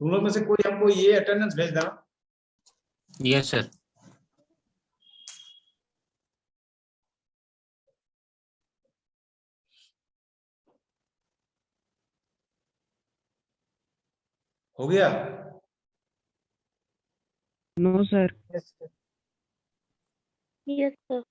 तुम लोग में से कोई हमको ये अटेंडेंस भेज देना। Yes sir. हो गया? No sir. Yes sir.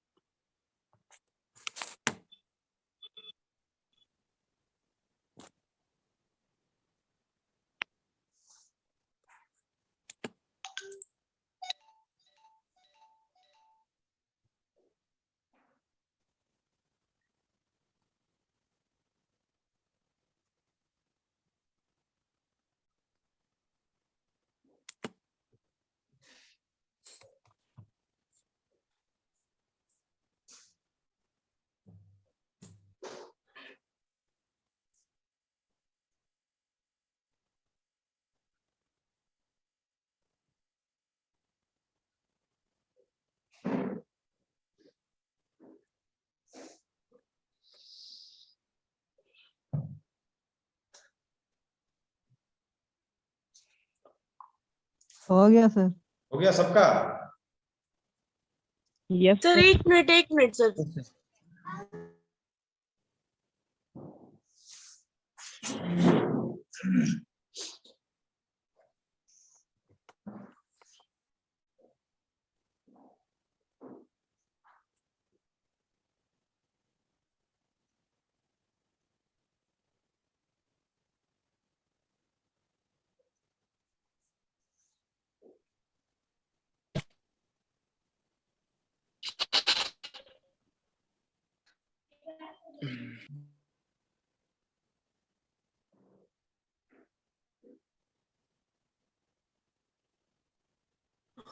हो गया सर। हो गया सबका? Yes sir sir. एक मिनट सर।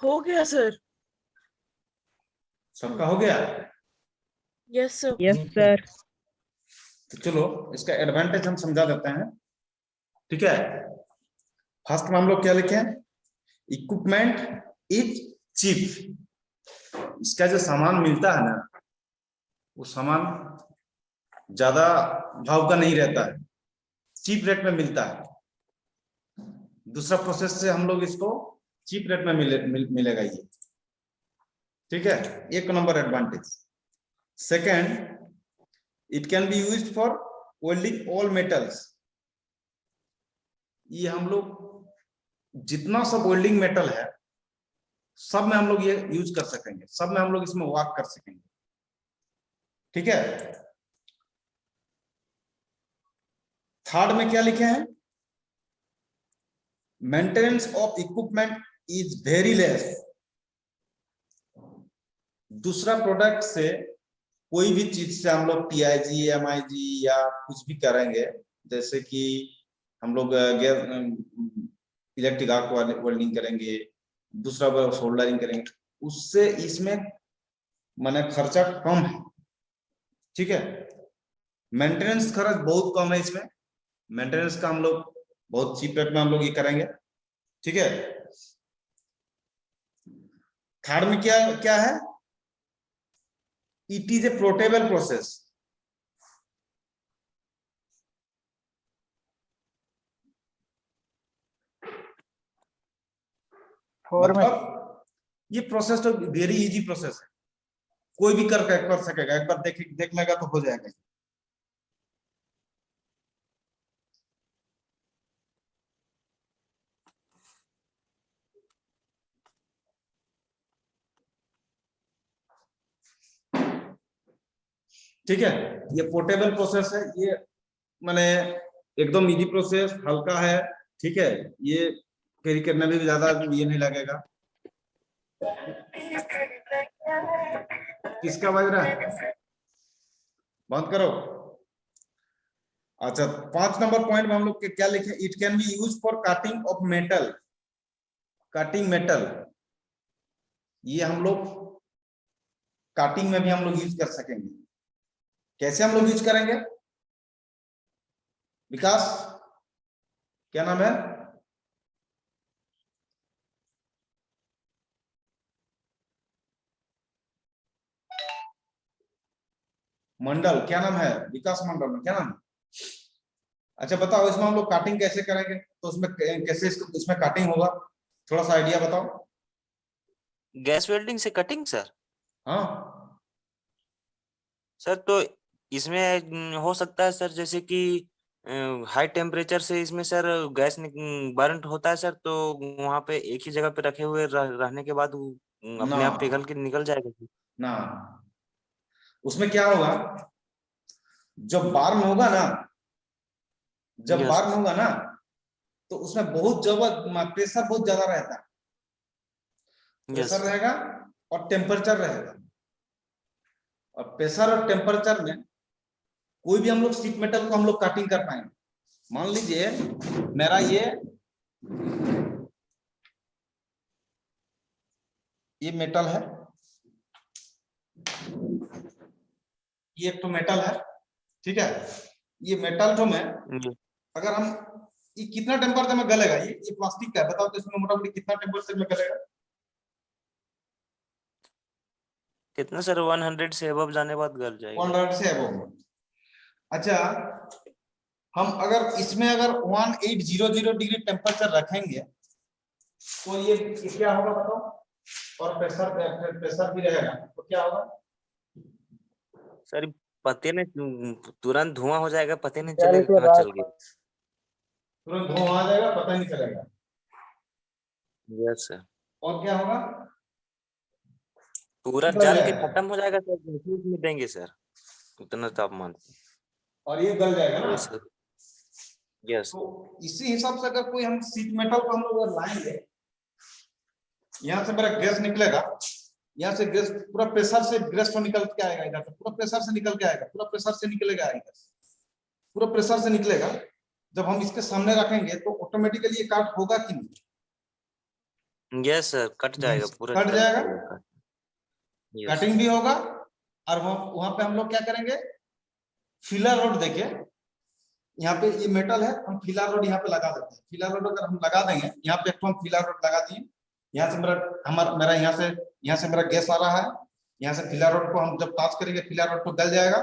हो गया सर। सबका हो गया? Yes sir. Yes sir. तो चलो इसका एडवांटेज हम समझा देते हैं। ठीक है, फर्स्ट में हम लोग क्या लिखे? Equipment is cheap. इसका जो सामान मिलता है ना, वो सामान ज्यादा भाव का नहीं रहता है, चीप रेट में मिलता है। दूसरा प्रोसेस से हम लोग इसको चीप रेट में मिलेगा ये। ठीक है, एक number advantage. Second, it can be used for welding all metals. ये हम लोग जितना सब वेल्डिंग मेटल है सब में हम लोग ये यूज कर सकेंगे, सब में हम लोग इसमें वर्क कर सकेंगे। ठीक है, थर्ड में क्या लिखे हैं? Maintenance of equipment is very less. दूसरा प्रोडक्ट से कोई भी चीज से हम लोग TIG, MIG या कुछ भी करेंगे, जैसे कि हम लोग इलेक्ट्रिक आर्क वेल्डिंग करेंगे, दूसरा सोल्डरिंग करेंगे, उससे इसमें माने खर्चा कम है। ठीक है, मेंटेनेंस खर्च बहुत कम है इसमें। मेंटेनेंस का हम लोग बहुत चीप रेट में हम लोग ये करेंगे। ठीक है, थर्ड में क्या क्या है? It is a portable process. मतलब ये प्रोसेस तो वेरी इजी प्रोसेस है, कोई भी कर सकेगा, एक बार देख लेगा तो हो जाएगा। ठीक है, ये पोर्टेबल प्रोसेस है, ये माने एकदम इजी प्रोसेस, हल्का है। ठीक है, ये कैरी करने में भी ज्यादा ये नहीं लगेगा। किसका बज रहा है? बंद करो। अच्छा, 5 नंबर पॉइंट में हम लोग क्या लिखे? It can be use for cutting of metal. Cutting metal, ये हम लोग कटिंग में भी हम लोग यूज कर सकेंगे। कैसे हम लोग यूज करेंगे? विकास, क्या नाम है? मंडल, क्या नाम है? विकास मंडल में क्या नाम है? अच्छा बताओ, इसमें हम लोग काटिंग कैसे करेंगे, तो उसमें कैसे इसमें काटिंग होगा, थोड़ा सा आइडिया बताओ। गैस वेल्डिंग से कटिंग सर? हाँ सर तो इसमें हो सकता है सर, जैसे कि हाई टेम्परेचर से इसमें सर गैस बर्न होता है सर, तो वहां पे एक ही जगह पे रखे हुए रहने के बाद वो ना अपने आप पिघल के निकल जाएगा सर। ना, उसमें क्या होगा, जब बार्न होगा ना, जब यस बार्न होगा ना, तो उसमें बहुत जबरदस्त प्रेशर बहुत ज्यादा रहता है, यस प्रेशर रहेगा और टेम्परेचर रहेगा। और प्रेशर और टेम्परेचर में कोई भी हम लोग शीट मेटल को हम लोग काटिंग कर पाएंगे। मान लीजिए मेरा ये मेटल है, ये एक तो मेटल है, ठीक है। ये मेटल जो में अगर हम, ये कितना टेम्परेचर में गलेगा, ये प्लास्टिक का है, बताओ तो इसमें मोटामोटी कितना टेम्परेचर में गलेगा? कितना सर? 100 से अबव जाने बाद गल जाएगा। 100 से अबव। अच्छा, हम अगर इसमें अगर 1800 डिग्री टेम्परेचर रखेंगे तो ये क्या होगा बताओ, और प्रेशर प्रेशर भी रहेगा तो क्या होगा? सर पते नहीं तुरंत धुआं हो जाएगा, पते नहीं चलेगा कहाँ चल गया। तुरंत धुआं आ जाएगा, पता नहीं चलेगा। यस सर, और क्या होगा? पूरा गल जल के जाएगा, खत्म हो जाएगा सर, में देंगे सर उतना तापमान। और ये गल जाएगा ना। वैसे यस तो इसी हिसाब से अगर कोई हम शीट मेटल को हम लोग अगर लाएंगे, यहाँ से मेरा गैस निकलेगा, यहाँ से गैस पूरा प्रेशर से गैस तो निकल के आएगा, इधर से पूरा प्रेशर से निकल के आएगा, पूरा प्रेशर से निकलेगा, इधर पूरा प्रेशर से निकलेगा। जब हम इसके सामने रखेंगे तो ऑटोमेटिकली ये काट होगा कि नहीं? यस सर, कट जाएगा पूरा, कट जल जाएगा, जाएगा। यस कटिंग भी होगा। और वहां पे हम लोग क्या करेंगे, फिलर रोड देके, यहाँ पे ये मेटल है, हम फिलर रोड यहाँ पे लगा देते हैं। फिलर रोड अगर हम लगा देंगे, यहाँ पे एक हम फिलर रोड लगा दिए, यहाँ से मेरा यहाँ से मेरा गैस आ रहा है, यहाँ से फिलर रोड को हम जब टच करेंगे, फिलर रोड को गल जाएगा।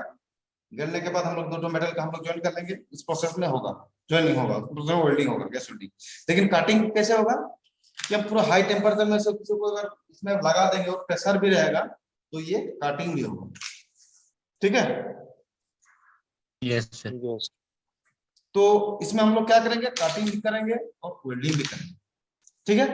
गलने के बाद हम लोग दो मेटल का हम लोग ज्वाइन कर लेंगे, इस प्रोसेस में होगा ज्वाइनिंग होगा, वेल्डिंग होगा, गैस वेल्डिंग। लेकिन कटिंग कैसे होगा कि हम पूरा हाई टेम्परेचर में से किसी को अगर इसमें लगा देंगे और प्रेशर भी रहेगा तो ये कटिंग भी होगा, ठीक है। Yes sir. यस तो इसमें हम लोग क्या करेंगे, कटिंग भी करेंगे और वेल्डिंग भी करेंगे, ठीक है।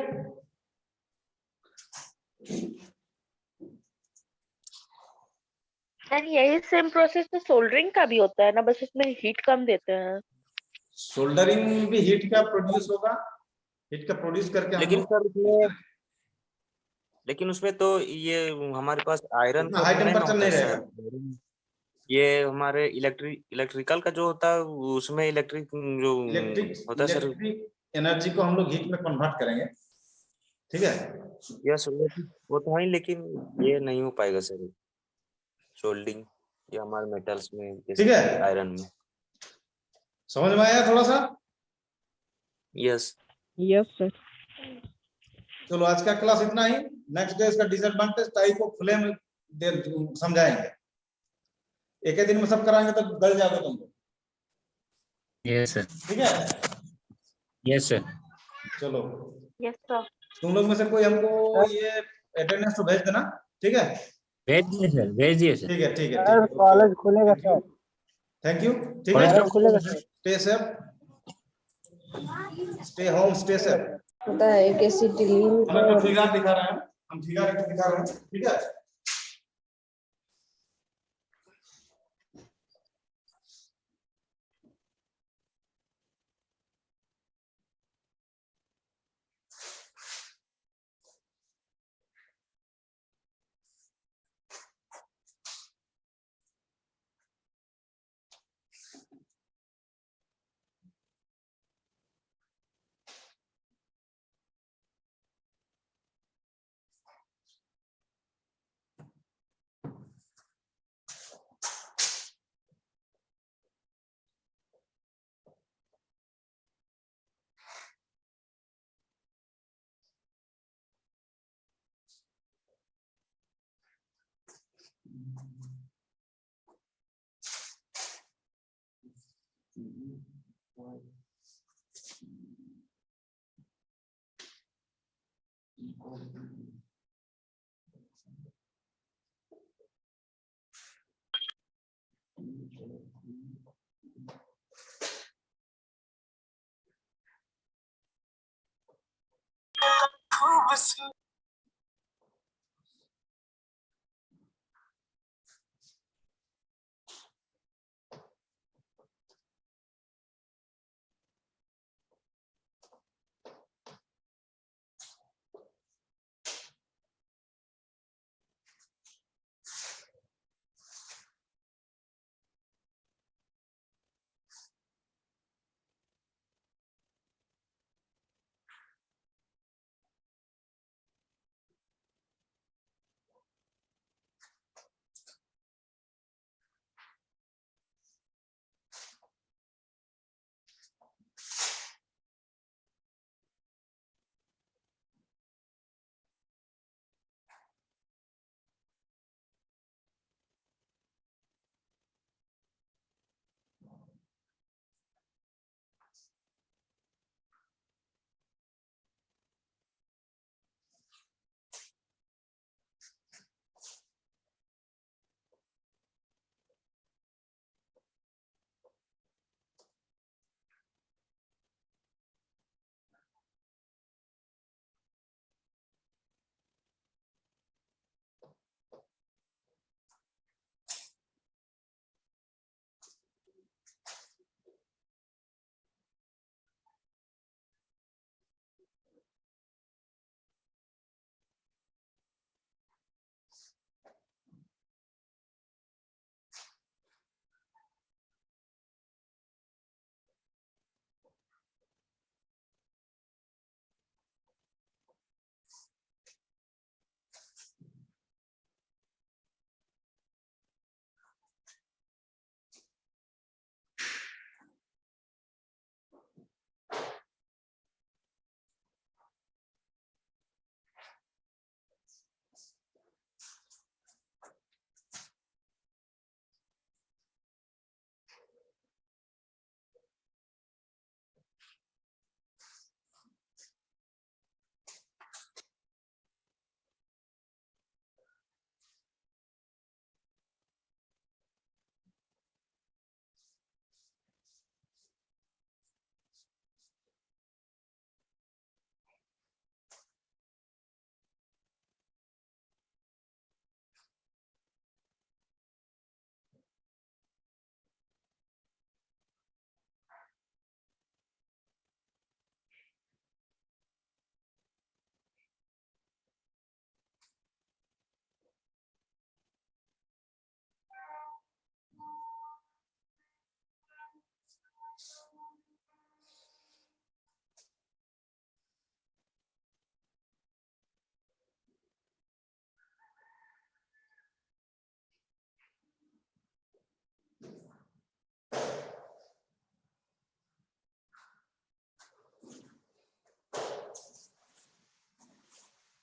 सर यही सेम प्रोसेस तो सोल्डरिंग का भी होता है ना, बस इसमें हीट कम देते हैं। सोल्डरिंग भी हीट का प्रोड्यूस होगा, हीट का प्रोड्यूस करके हम लेकिन लोग, सर उसमें, लेकिन उसमें तो ये हमारे पास आयरन उतना तो हाई नहीं ना टेम्परेचर होता नहीं है रहेगा। सर। ये हमारे इलेक्ट्रिकल का जो होता है उसमें इलेक्ट्रिक जो होता है सर। इलेक्ट्रिक एनर्जी को हम लोग हीट में कन्वर्ट करेंगे, ठीक है। यस वो तो है ही, लेकिन ये नहीं हो पाएगा सर सोल्डिंग, ये हमारे मेटल्स में, ठीक जैसे है, कि आयरन में। समझ में आया थोड़ा सा? Yes yes sir. चलो आज का क्लास इतना ही। नेक्स्ट डे इसका डिसएडवांटेज टाइप ऑफ फ्लेम समझाएंगे। एक ही दिन में सब कराएंगे तो गल जाओगे तुम लोग, यस सर। ठीक है। Yes sir. चलो, यस सर। तुम लोग में से कोई हमको ये अटेंडेंस तो भेज देना, ठीक है। भेज दिए सर, भेज दिए सर। ठीक है, ठीक है, सर ठीक है, कॉलेज खुलेगा सर। थैंक यू, ठीक कॉलेज है। कब खुलेगा खुलेगा sir. Sir? Stay safe, stay home, stay safe. पता है कैसी टीम हमें तो फिगर दिखा रहे हैं, हम फिगर दिखा रहे हैं, ठीक है।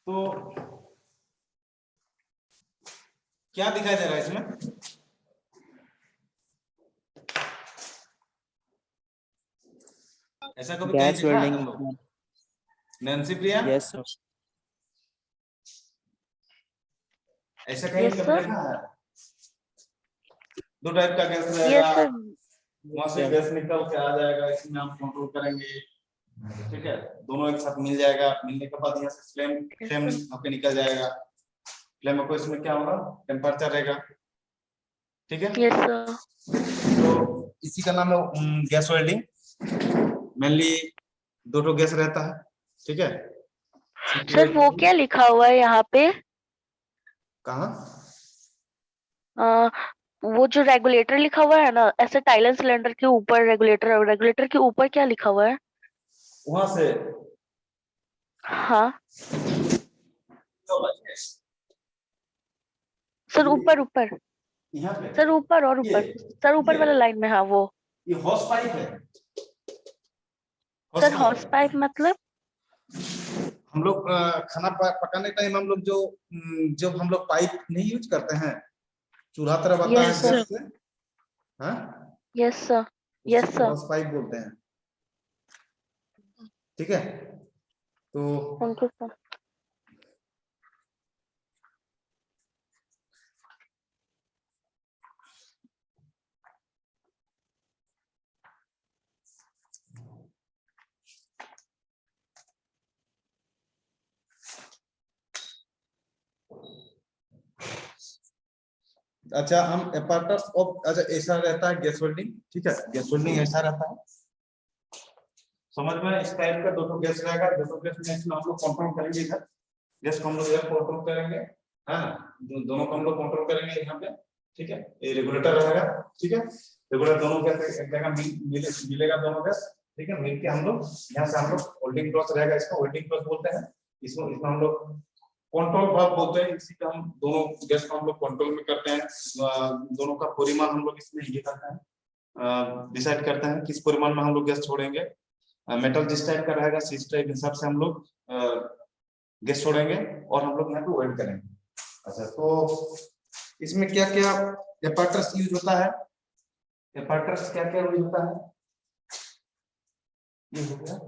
तो क्या दिखाई दे रहा है इसमें? ऐसा कभी कहीं गैस देखा है तुम लोग? वेल्डिंग। नैन्सी प्रिया, यस सर। ऐसा कहीं Yes, कभी sir. देखा है? दो टाइप का गैस Yes, रहेगा, sir. वहां से गैस निकल के आ जाएगा, इसमें आप कंट्रोल करेंगे, ठीक है। दोनों एक साथ मिल जाएगा, मिलने के बाद यहाँ से फ्लेम Yes, फ्लेम sir. आपके निकल जाएगा। फ्लेम को इसमें क्या होगा, टेम्परेचर रहेगा, ठीक है। Yes, sir. तो इसी का नाम है गैस वेल्डिंग। मेनली दो गैस रहता है, ठीक है। सर वो क्या लिखा हुआ है यहाँ पे? कहाँ? अ, वो जो रेगुलेटर लिखा हुआ है ना, ऐसे टाइलन सिलेंडर के ऊपर रेगुलेटर, रेगुलेटर के ऊपर क्या लिखा हुआ है? वहां से हाँ सर, ऊपर ऊपर यहाँ पे सर, ऊपर और ये ऊपर सर, ऊपर ये वाला लाइन में। हाँ वो ये हॉस पाइप है। सर, हॉस पाइप मतलब? हम लोग खाना पकाने टाइम हम लोग जो जब हम लोग पाइप नहीं यूज करते हैं, चूल्हा तरफ आता है यस सर, गैस से, हाँ, यस सर, उसी यस को सर। हॉस पाइप बोलते हैं, ठीक है। तो थैंक यू सर। अच्छा हम apparatus of, अच्छा ऐसा रहता है गैस वेल्डिंग, ठीक है, गैस वेल्डिंग ऐसा रहता है, समझ में, इस टाइप का दो गैस रहेगा, दोनों गैस में इसमें हम लोग कंट्रोल करेंगे, इधर गैस को हम लोग इधर कंट्रोल करेंगे, है ना, दोनों को हम लोग कंट्रोल करेंगे यहाँ पे, ठीक है, ये रेगुलेटर रहेगा, ठीक है, रेगुलेटर दोनों गैस एक जगह मिलेगा दोनों गैस, ठीक है, मिलके हम लोग यहाँ से हम लोग होल्डिंग क्रॉस रहेगा, इसको होल्डिंग क्रॉस बोलते हैं, इसमें हम लोग कंट्रोल भाग बोलते हैं, इसी पे हम दोनों गैस को हम लोग कंट्रोल में करते हैं, दोनों का परिमाण हम लोग इसमें ये करते हैं, डिसाइड करते हैं किस परिमाण में हम लोग गैस छोड़ेंगे, मेटल जिस टाइप का रहेगा इस टाइप हिसाब से हम लोग गैस छोड़ेंगे और हम लोग यहाँ पे वेल्ड करेंगे। अच्छा तो इसमें क्या क्या एपर्टस यूज होता है, एपर्टस क्या क्या यूज होता है, ये हो गया,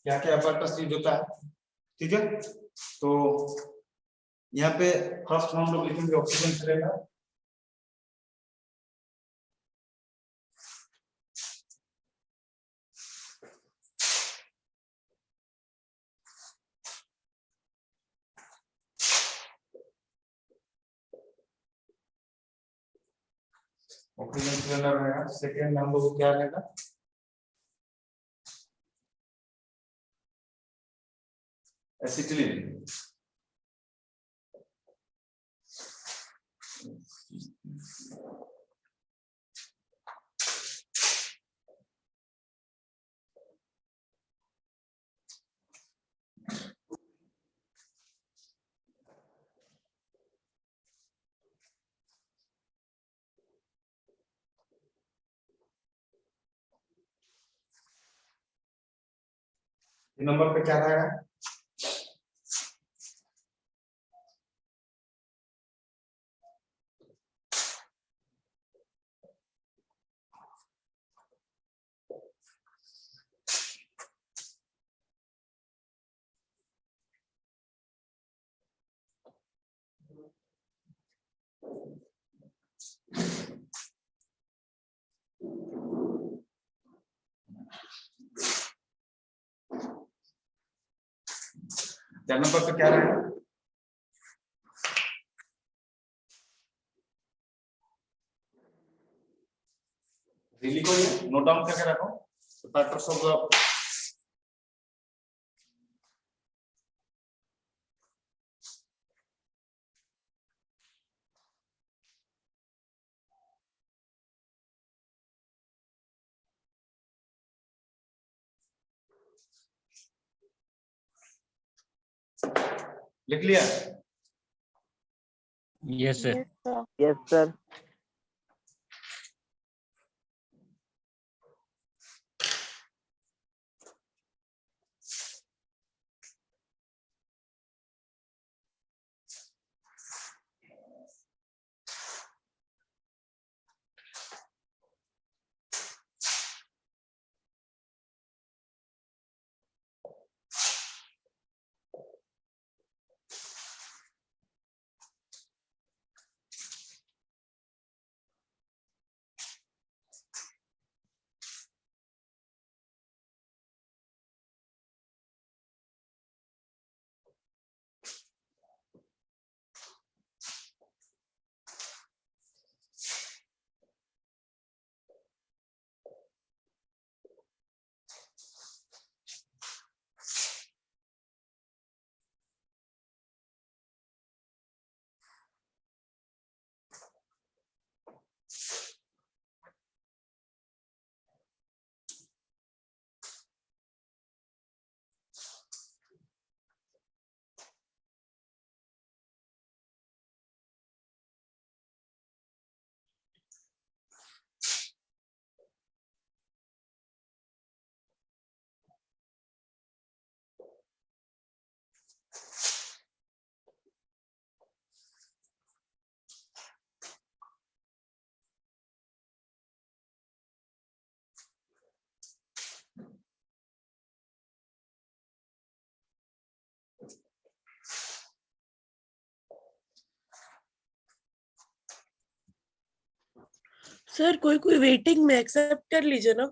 क्या क्या एपर्टस यूज होता है, ठीक है, तो यहाँ पे फर्स्ट हम लोग लिखेंगे ऑक्सीजन सिलेंडर, ऑक्सीजन सिलेंडर रहेगा, सेकेंड हम लोग को क्या रहेगा, एसिटिलीन, नंबर पे क्या रहेगा, चार नंबर पे क्या रहेगा, लिखो, ये नोट डाउन करके रखो, एपर्टस ऑफ, लिख लिया, Yes, sir. Yes, sir. Yes, sir. Sir कोई कोई वेटिंग में एक्सेप्ट कर लीजिए ना।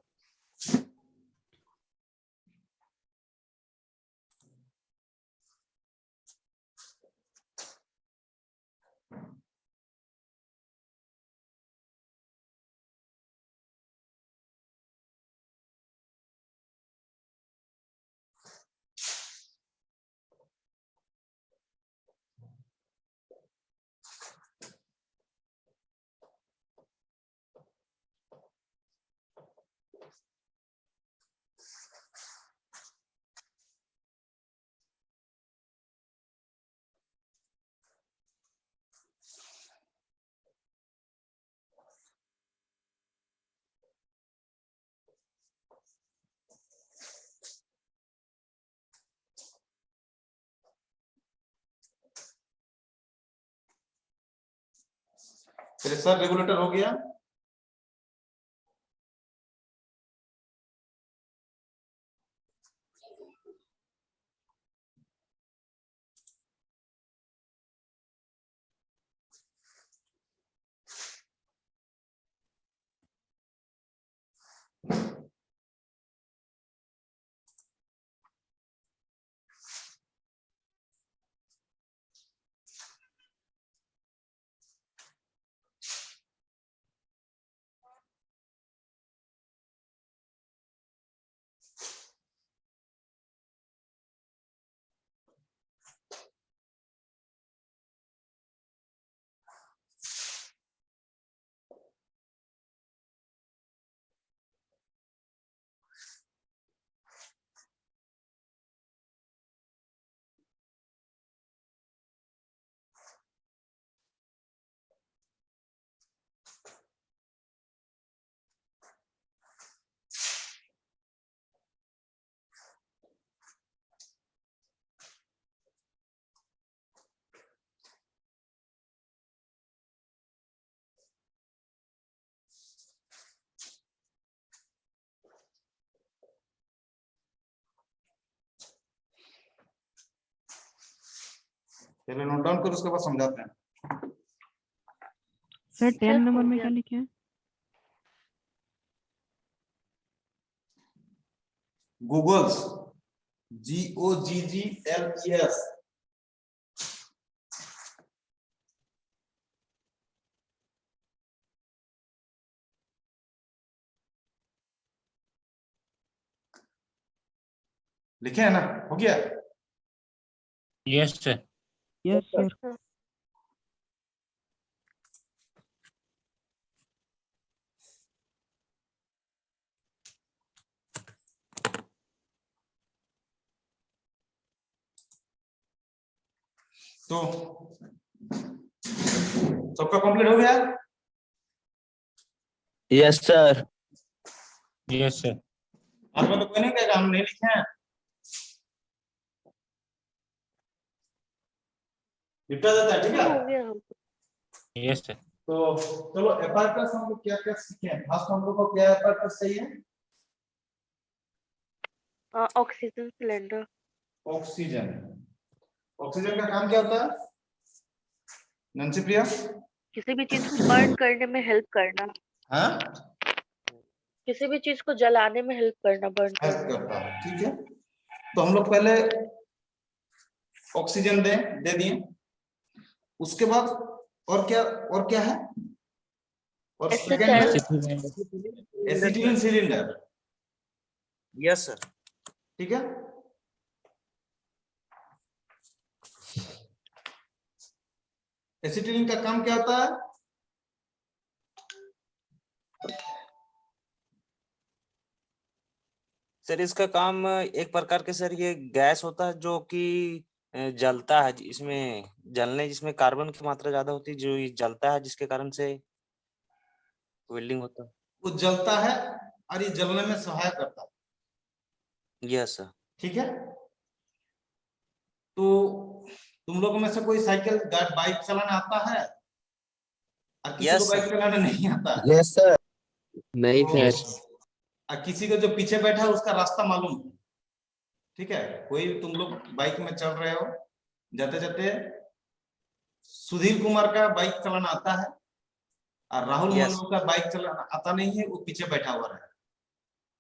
प्रेशर रेगुलेटर हो गया। पहले नोट डाउन करो, उसके बाद समझाते हैं। सर 10 सर, नंबर हो में गया। क्या लिखे हैं? Goggles, GOGGLES। लिखे है ना? हो गया। Yes sir. Yes sir. तो सबका कंप्लीट हो गया? Yes sir. Yes sir. आज में तो कोई नहीं कहेगा हम नहीं लिखे हैं। निपटा देता है, ठीक है। हो गया। Yes sir. तो चलो एपार्टस हम लोग क्या क्या सीखे हैं। फर्स्ट हम लोग को क्या एपार्टस चाहिए? Oxygen cylinder. ऑक्सीजन। ऑक्सीजन का काम क्या होता है नंसी प्रिया? किसी भी चीज को बर्न करने में हेल्प करना, हाँ, किसी भी चीज को जलाने में हेल्प करना, बर्न हेल्प करने में। करता है, ठीक है। तो हम लोग पहले ऑक्सीजन दे दिए, उसके बाद और क्या है? और सेकंड में एसिटिलीन सिलेंडर। Yes sir. ठीक है। एसिटिलीन का काम क्या होता है? सर इसका काम एक प्रकार के सर ये गैस होता है जो कि जलता है, इसमें जलने जिसमें कार्बन की मात्रा ज्यादा होती है, जो ये जलता है जिसके कारण से वेल्डिंग होता है। वो जलता है और ये जलने में सहायक करता है, यस सर। ठीक है। तो तुम लोगों में से कोई साइकिल बाइक चलाना आता है? और किसी को यस बाइक सर। चलाना नहीं आता है? Yes sir. नहीं तो यस और किसी को जो पीछे बैठा है उसका रास्ता मालूम है, ठीक है। कोई तुम लोग बाइक में चल रहे हो, जाते जाते सुधीर कुमार का बाइक चलाना आता है, और राहुल Yes. मल्लू का बाइक चलाना आता नहीं है, वो पीछे बैठा हुआ है,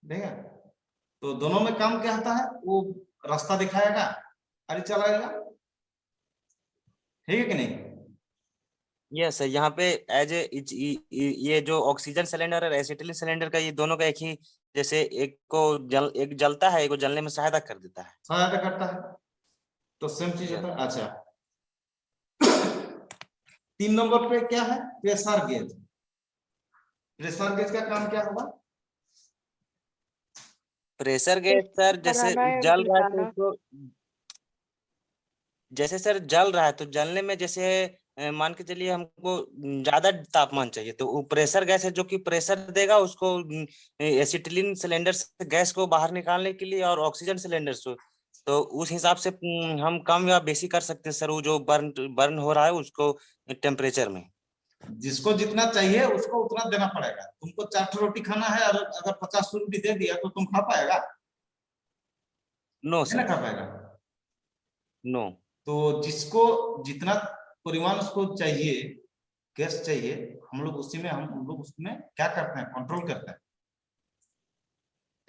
ठीक है। तो दोनों में काम क्या होता है, वो रास्ता दिखाएगा, अरे चलाएगा, ठीक है कि नहीं। यस सर, यहाँ पे एज ए ये जो ऑक्सीजन सिलेंडर और एसिटिलीन सिलेंडर का, ये दोनों का एक ही, जैसे एक को एक जलता है, एक को जलने में सहायता कर देता है। सहायता करता है, तो सेम चीज होता है। अच्छा 3 नंबर पे क्या है, प्रेशर गेज। प्रेशर गेज का काम क्या होगा, प्रेशर गेज सर, जैसे बढ़ाना या जल रहा है तो घटाना। उसको, जैसे सर जल रहा है तो जलने में जैसे मान के चलिए हमको ज्यादा तापमान चाहिए, तो वो प्रेशर गैस है जो कि प्रेशर देगा उसको एसिटिलीन सिलेंडर से गैस को बाहर निकालने के लिए, और ऑक्सीजन सिलेंडर से, तो उस हिसाब से हम कम या बेसी कर सकते हैं सर, वो जो बर्न हो रहा है उसको टेम्परेचर में। जिसको जितना चाहिए उसको उतना देना पड़ेगा। तुमको 4 रोटी खाना है, और अगर 50 रोटी दे दिया तो तुम खा पाएगा, नो नहीं ना सर, खा पाएगा। नो। तो जिसको जितना परिमाण उसको चाहिए, गैस चाहिए, हम लोग उसमें क्या करते हैं, कंट्रोल करते हैं,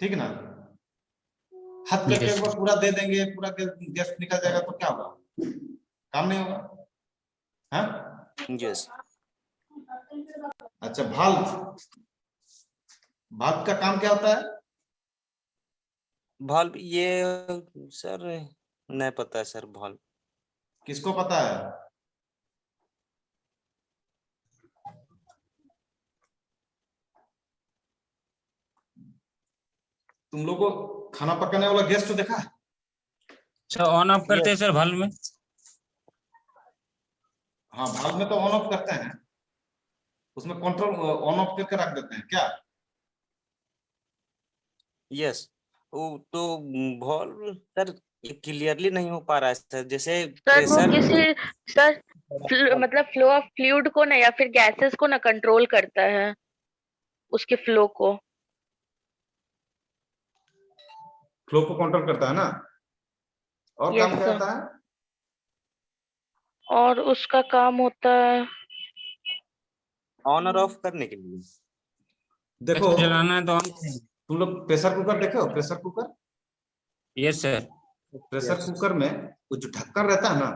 ठीक ना। हाथ करके Yes, एक बार पूरा दे देंगे, पूरा गैस निकल जाएगा तो क्या होगा, काम नहीं होगा, हाँ। यस। अच्छा भाल्व, भाल्व का काम क्या होता है, भाल्व ये सर नहीं पता है सर, भाल्व। किसको पता है, तुम लोग को खाना पकाने वाला गैस तो देखा है, सर ऑन ऑफ करते हैं सर भाल्व में। हाँ भाल्व में तो ऑन ऑफ करते हैं, उसमें कंट्रोल ऑन ऑफ करके रख देते हैं क्या, यस। वो तो भाल्व सर क्लियरली नहीं हो पा रहा है सर, जैसे सर वो प्रेशर, किसी सर मतलब फ्लो ऑफ फ्लूइड को ना, या फिर गैसेस को ना कंट्रोल करता है, उसके फ्लो को। फ्लो को कंट्रोल करता है ना, और यस काम क्या सर, होता है, और उसका काम होता है ऑन और ऑफ करने के लिए। देखो जलाना है तो ऑन। तुम लोग प्रेशर कुकर देखे हो, pressure cooker, yes sir. Pressure cooker में वो जो ढक्कन रहता है ना,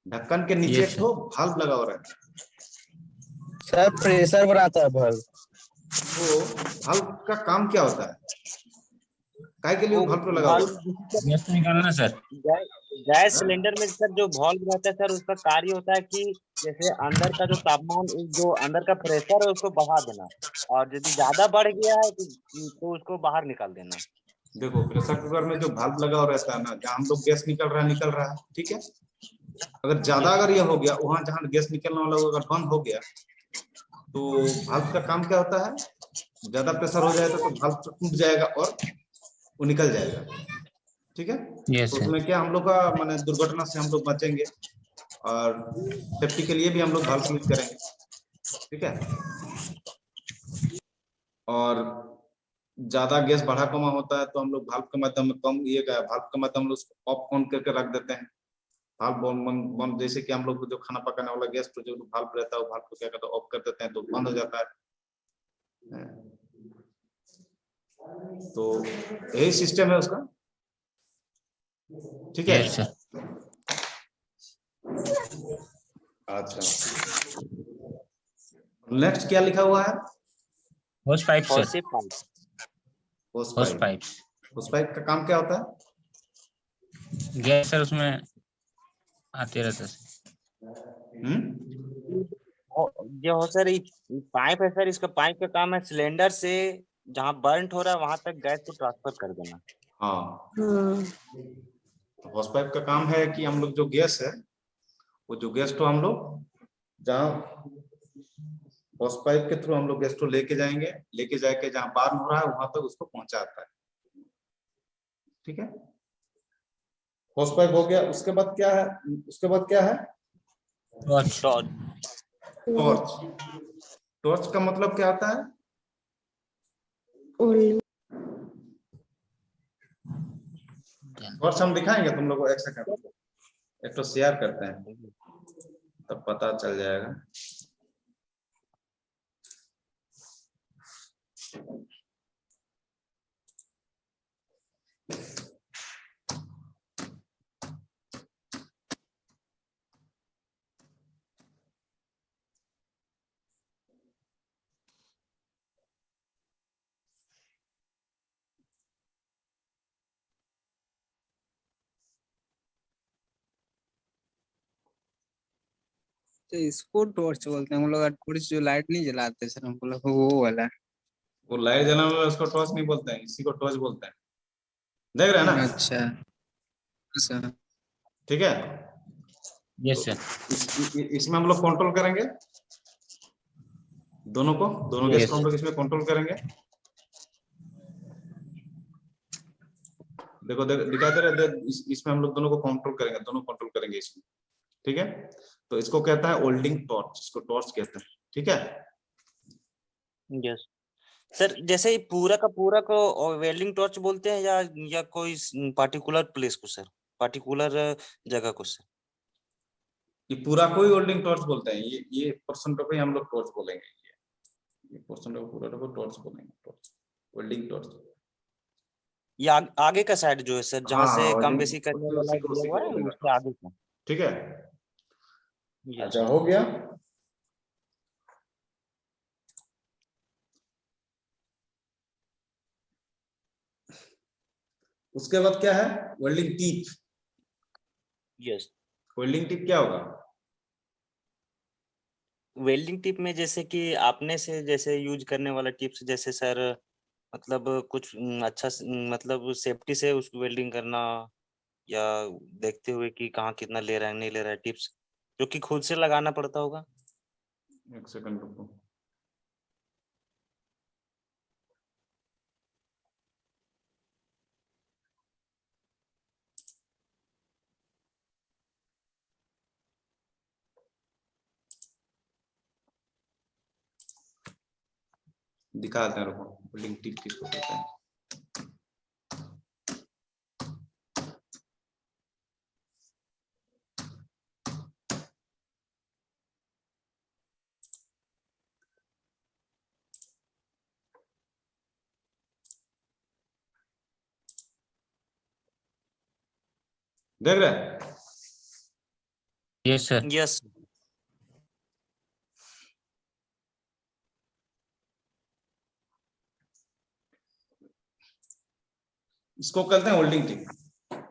ढक्कन के नीचे Yes, एक तो भाल्व लगा हुआ रहता है। सर प्रेशर बनाता है भाल्व। तो भाल्व का काम क्या होता है, काय के लिए वो भाल्व लगा हुआ है, गैस निकालना सर। गैस सिलेंडर में सर जो भाल्व रहता है सर, उसका कार्य होता है कि जैसे अंदर का जो तापमान, जो अंदर का प्रेशर है उसको बढ़ा देना, और यदि ज्यादा बढ़ गया है तो उसको बाहर निकाल देना। देखो प्रेशर कुकर में जो भाल्व लगा हुआ रहता है ना, जहाँ हम लोग गैस निकल रहा है, ठीक है, अगर ज्यादा अगर ये हो गया, वहां जहाँ गैस निकलने वाला अगर बंद हो गया, तो भाल्व का काम क्या होता है, ज्यादा प्रेशर हो जाएगा तो भाल्व टूट जाएगा और वो निकल जाएगा, ठीक है। यस तो सर। उसमें क्या हम लोग का माने दुर्घटना से हम लोग बचेंगे, और सेफ्टी के लिए भी हम लोग भाल्व यूज करेंगे, ठीक है। और ज्यादा गैस बढ़ा कमा होता है तो हम लोग भाल्व के माध्यम में कम, ये भाल्व के माध्यम में उसको ऑफ ऑन करके रख देते हैं। भाल्व बंद, जैसे कि हम लोग जो खाना पकाने वाला गैस तो जो भाल्व रहता है, वो भाल्व को क्या करते हैं, ऑफ कर देते हैं तो बंद हो जाता है। तो यही सिस्टम है उसका, ठीक है। Yes sir. अच्छा नेक्स्ट क्या लिखा हुआ है, होस पाइप सर। FOSSEE pipe. होस होस पाइप। पाइप होस पाइप का काम क्या होता है, गैस सर उसमें आते रहता है। जो हो सर पाइप है सर, इसका पाइप का काम है सिलेंडर से जहाँ बर्न हो रहा है वहां तक गैस को ट्रांसफर कर देना। हाँ होस पाइप का काम है कि हम लोग जो गैस है, वो जो गैस तो हम लोग जहाँ होस पाइप के थ्रू हम लोग गैस को लेके जाएंगे, लेके जाके जहाँ बर्न हो रहा है वहां तक उसको पहुंचाता है, ठीक है। होस पाइप हो गया, उसके बाद क्या है, उसके बाद क्या है, टॉर्च। टॉर्च। टॉर्च का मतलब क्या होता है, टॉर्च हम दिखाएंगे तुम लोग को, एक सेकंड एक तो शेयर करते हैं तब पता चल जाएगा। तो इसको टॉर्च बोलते हैं हम लोग। टॉर्च जो लाइट नहीं जलाते सर, हम लोग वो वाला। वो लाइट जलाने वाला उसको टॉर्च नहीं बोलते हैं, इसी को टॉर्च बोलते हैं। देख रहे हैं ना? अच्छा सर। ठीक है, यस तो सर। इसमें हम लोग कंट्रोल करेंगे दोनों को, दोनों गैस Yes. को हम लोग इसमें कंट्रोल करेंगे। देखो दिखाई दे रहा है, इसमें हम लोग दोनों को कंट्रोल करेंगे, दोनों कंट्रोल करेंगे इसमें। ठीक है, तो इसको कहता है होल्डिंग टॉर्च, इसको टॉर्च कहते हैं। ठीक है, यस सर, जैसे ये पूरा का पूरा को वेल्डिंग टॉर्च बोलते हैं या कोई पार्टिकुलर प्लेस को सर, पार्टिकुलर जगह को सर? ये पूरा को ही होल्डिंग टॉर्च बोलते हैं। ये पोर्शन को ही हम लोग टॉर्च बोलेंगे। ये पोर्शन को पूरा को टॉर्च बोलेंगे, टॉर्च, होल्डिंग टॉर्च। या आगे का साइड जो है सर, जहाँ हाँ, से कम holding- बेसी करने उसी वाला को दिया हुआ है, बोलेगा उसके torch। आगे का। ठीक है, Yes. अच्छा हो गया। उसके बाद क्या है? Welding tip. Yes, welding tip क्या होगा? वेल्डिंग टिप में जैसे कि आपने से जैसे यूज करने वाला टिप्स, जैसे सर मतलब कुछ अच्छा मतलब सेफ्टी से उसको वेल्डिंग करना, या देखते हुए कि कहाँ कितना ले रहा है नहीं ले रहा है, टिप्स जो कि खुद से लगाना पड़ता होगा। एक सेकंड रुको। दिखाते हैं, रुको। वेल्डिंग टिप किसको कहते हैं? देख रहे हैं? Yes sir. यस इसको कहते हैं होल्डिंग टिप।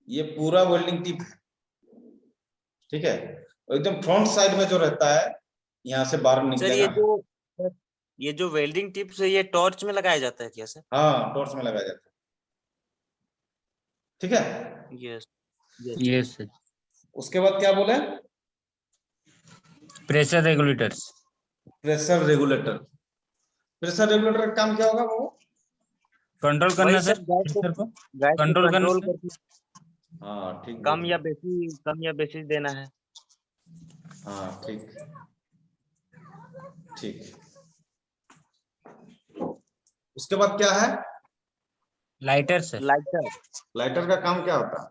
ये पूरा वेल्डिंग टिप है। ठीक है, एकदम फ्रंट साइड में जो रहता है, यहाँ से बाहर सर, निकलेगा। ये जो वेल्डिंग टिप्स है, ये टॉर्च में लगाया जाता है क्या सर? हाँ, टॉर्च में लगाया जाता है। ठीक है, यस यस सर। उसके बाद क्या बोले? Pressure regulators. Pressure regulator. Pressure regulator का काम क्या होगा वो? कंट्रोल करना वही सर, सर, गैस को प्रेशर को कंट्रोल कंट्रोल करना करके हाँ ठीक, कम या बेसी देना है। हाँ ठीक ठीक। उसके बाद क्या है? Lighter sir. लाइटर लाइटर का काम क्या होता है?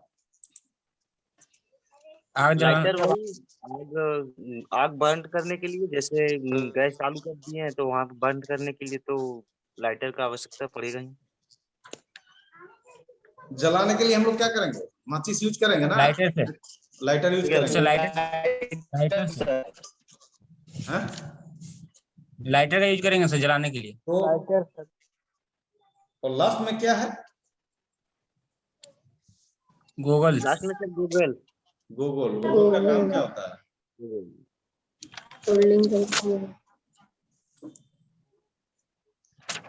आग जलाना। लाइटर वही आग बर्न करने के लिए, जैसे गैस चालू कर दिए हैं तो वहां पे बर्न करने के लिए तो लाइटर का आवश्यकता पड़ेगा ही। जलाने के लिए हम लोग क्या करेंगे? माचिस यूज करेंगे ना? Lighter sir. Lighter use Yes, करेंगे। Lighter sir. हाँ? लाइटर का यूज करेंगे सर जलाने के लिए। तो लाइटर और लास्ट में क्या है? गूगल। लास्ट में सर गूगल। गूगल। गूगल का काम क्या होता है? होल्डिंग करती है।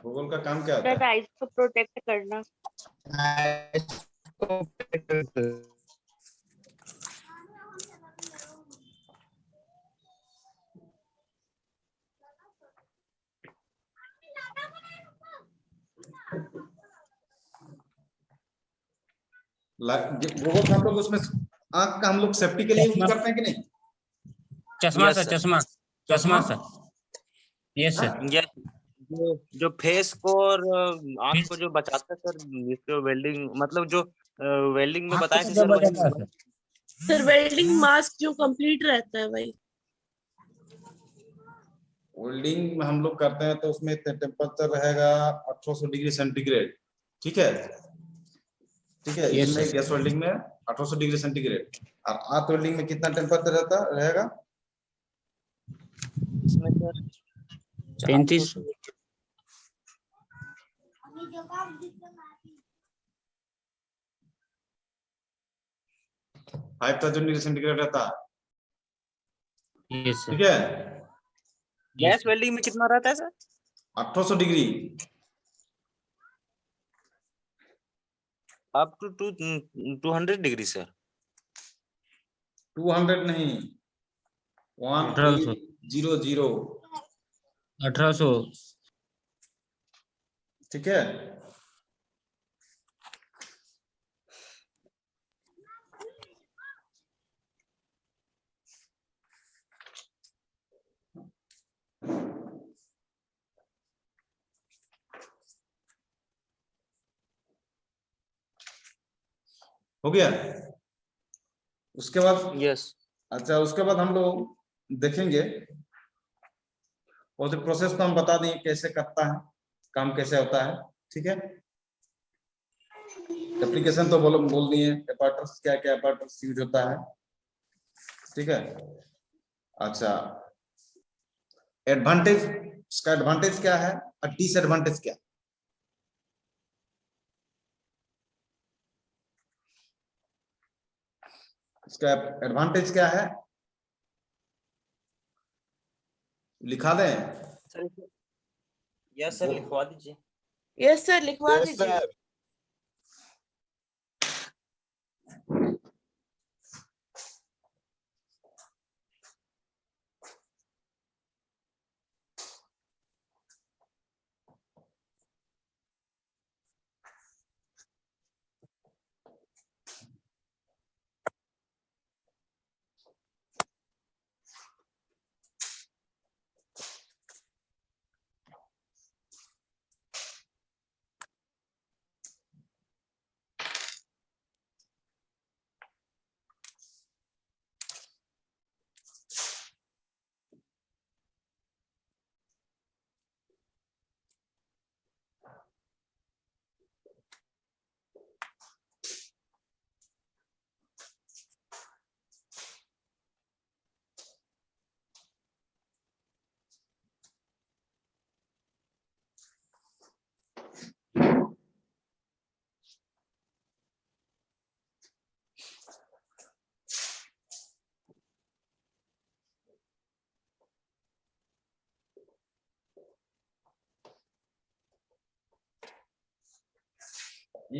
गूगल का काम क्या होता है? राइस को प्रोटेक्ट करना। गूगल का हम लोग उसमें आंख का हम लोग सेफ्टी के लिए यूज करते हैं कि नहीं? चश्मा Yes, सर, sir. चश्मा सर। Yes sir. यस, जो फेस को और आंख को जो बचाता है सर, इसको वेल्डिंग मतलब जो वेल्डिंग में बताए थे सर, वही सर वेल्डिंग मास्क जो कंप्लीट रहता है भाई। वेल्डिंग में हम लोग करते हैं तो उसमें टेम्परेचर रहेगा 1800 डिग्री सेंटीग्रेड। ठीक है, ठीक है। Yes, इसमें sir. गैस वेल्डिंग में 1800 डिग्री सेंटीग्रेड। और आर्क वेल्डिंग में कितना टेम्परेचर रहेगा? इसमें सर 35। 5000 डिग्री सेंटीग्रेड रहता है। Yes sir. ठीक है, गैस वेल्डिंग में कितना रहता है sir? 1800 degree up to 200 degree sir. 200 नहीं, 1800 1800, 1800। ठीक है। हो गया। उसके बाद यस। अच्छा, उसके बाद हम लोग देखेंगे, और प्रोसेस तो हम बता दें कैसे करता है, काम कैसे होता है। ठीक है, एप्लीकेशन तो बोल दिए, एपार्टस क्या क्या एपार्टस यूज होता है। ठीक है, अच्छा, एडवांटेज, इसका एडवांटेज क्या है और डिसएडवांटेज क्या? इसका एडवांटेज क्या है, लिखा दें? सर यस सर, लिखवा दीजिए। यस सर, लिखवा दीजिए।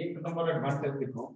एक नंबर एडवांटेज लिखो।